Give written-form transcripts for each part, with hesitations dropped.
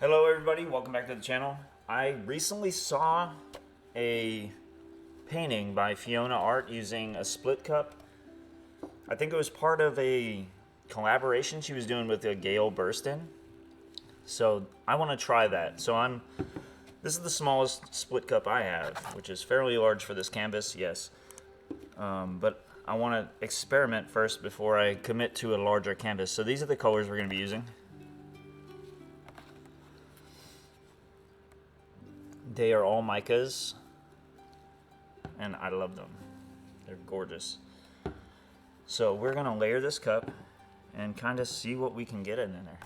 Hello everybody, welcome back to the channel. I recently saw a painting by Fiona Art using a split cup. I think it was part of a collaboration she was doing with a Gail Burston. So I want to try that. This is the smallest split cup I have, which is fairly large for this canvas, yes. But I want to experiment first before I commit to a larger canvas. So these are the colors we're going to be using. They are all micas, and I love them. They're gorgeous. So we're gonna layer this cup and kind of see what we can get in there.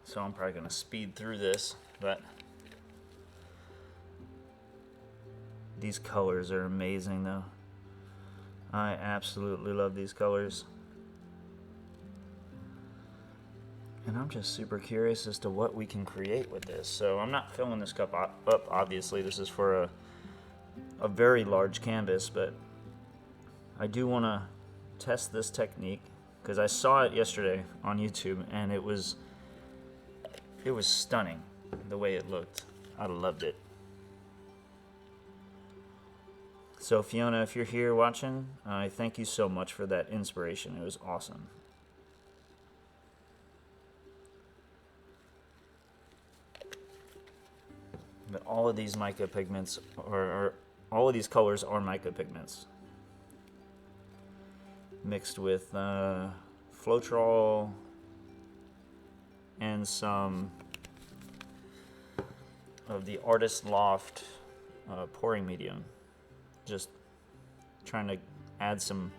So I'm probably gonna speed through this, but these colors are amazing though. I absolutely love these colors. And I'm just super curious as to what we can create with this. So I'm not filling this cup up, obviously. This is for a very large canvas, but I do want to test this technique because I saw it yesterday on YouTube and it was stunning the way it looked. I loved it. So Fiona, if you're here watching, I thank you so much for that inspiration. It was awesome. But all of these mica pigments, or all of these colors are mica pigments. Mixed with Floetrol and some of the Artist Loft pouring medium. Just trying to add some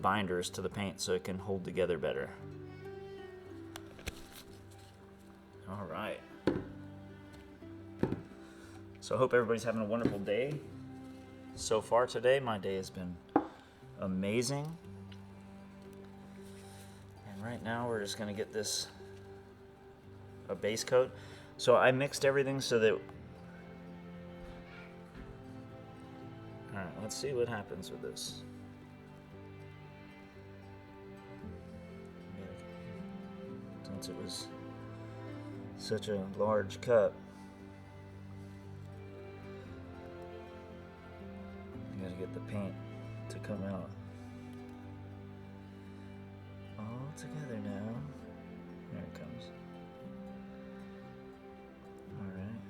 binders to the paint so it can hold together better. All right. So I hope everybody's having a wonderful day. So far today, my day has been amazing. And right now we're just gonna get this a base coat. So I mixed everything so that, all right, let's see what happens with this. Since it was such a large cup, gotta get the paint to come out all together now. There it comes. All right.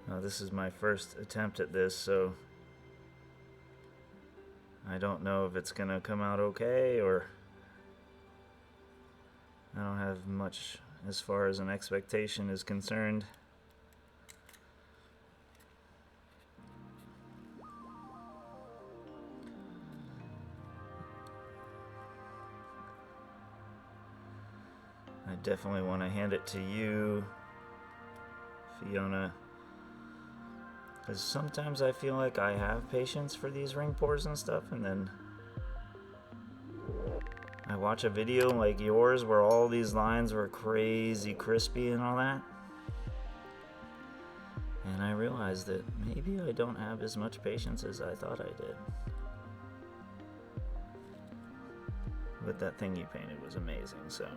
Now this is my first attempt at this, so I don't know if it's gonna come out okay, or I don't have much as far as an expectation is concerned. I definitely want to hand it to you, Fiona, because sometimes I feel like I have patience for these ring pours and stuff, and then I watch a video like yours where all these lines were crazy crispy and all that, and I realized that maybe I don't have as much patience as I thought I did. But that thing you painted was amazing, so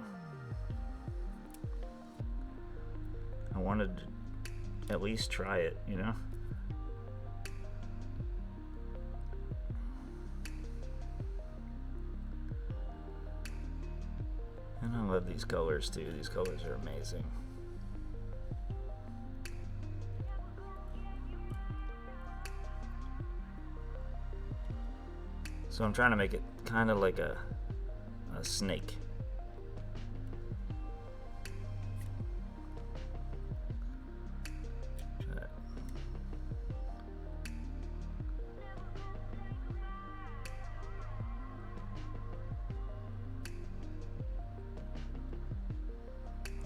I wanted to at least try it, you know? And I love these colors too. These colors are amazing. So I'm trying to make it kind of like a snake.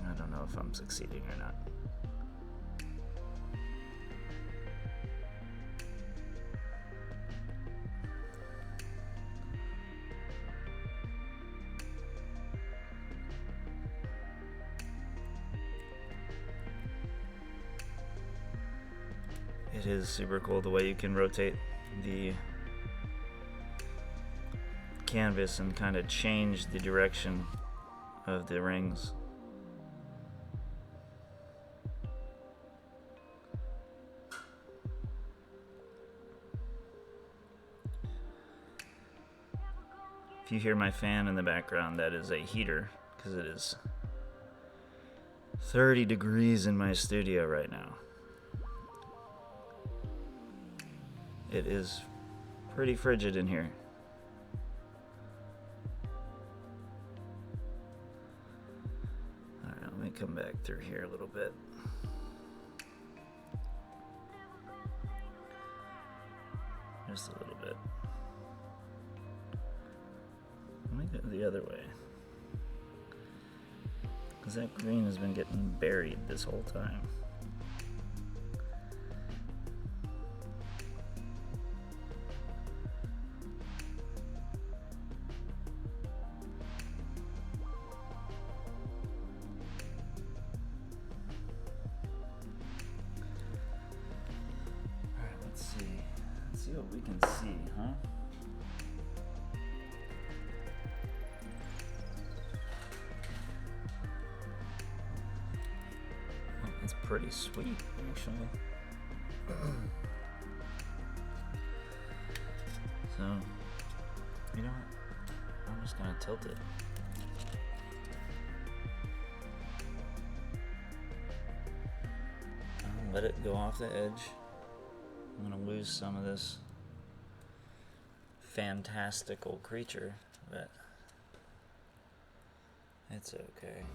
I don't know if I'm succeeding or not. It is super cool the way you can rotate the canvas and kind of change the direction of the rings. If you hear my fan in the background, that is a heater, because it is 30 degrees in my studio right now. It is pretty frigid in here. Alright, let me come back through here a little bit. Just a little bit. Let me go the other way. Because that green has been getting buried this whole time. Let's see what we can see, huh? Well, that's pretty sweet, actually. So, you know what? I'm just gonna tilt it. I'll let it go off the edge. I'm gonna lose some of this fantastical creature, but it's okay.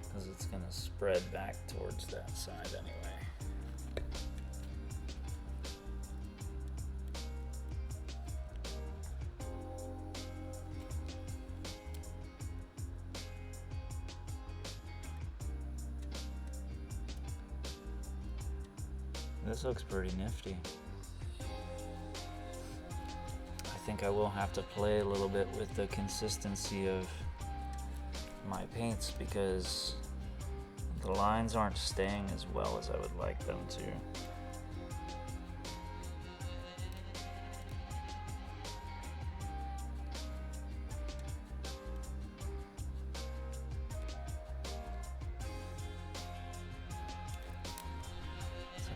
Because it's gonna spread back towards that side anyway. This looks pretty nifty. I think I will have to play a little bit with the consistency of my paints because the lines aren't staying as well as I would like them to.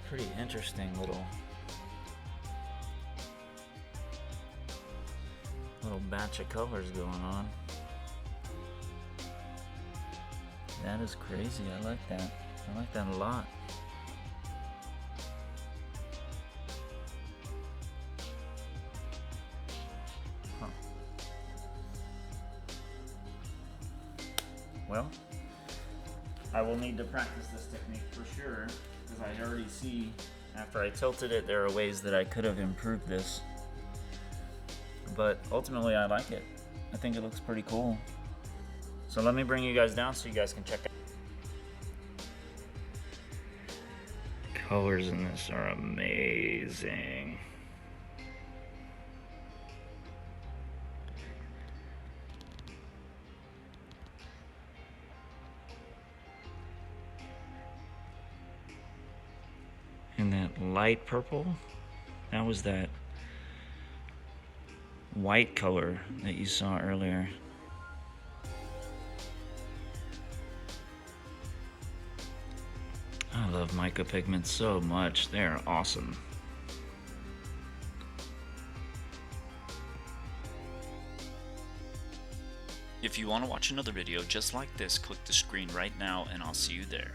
Pretty interesting little batch of colors going on. That is crazy. I like that. I like that a lot. Huh. Well, I will need to practice this technique for sure. Because I already see, after I tilted it, there are ways that I could have improved this. But ultimately, I like it. I think it looks pretty cool. So let me bring you guys down so you guys can check out. Colors in this are amazing. And that light purple, that was that white color that you saw earlier. I love mica pigments so much. They're awesome. If you want to watch another video just like this, click the screen right now and I'll see you there.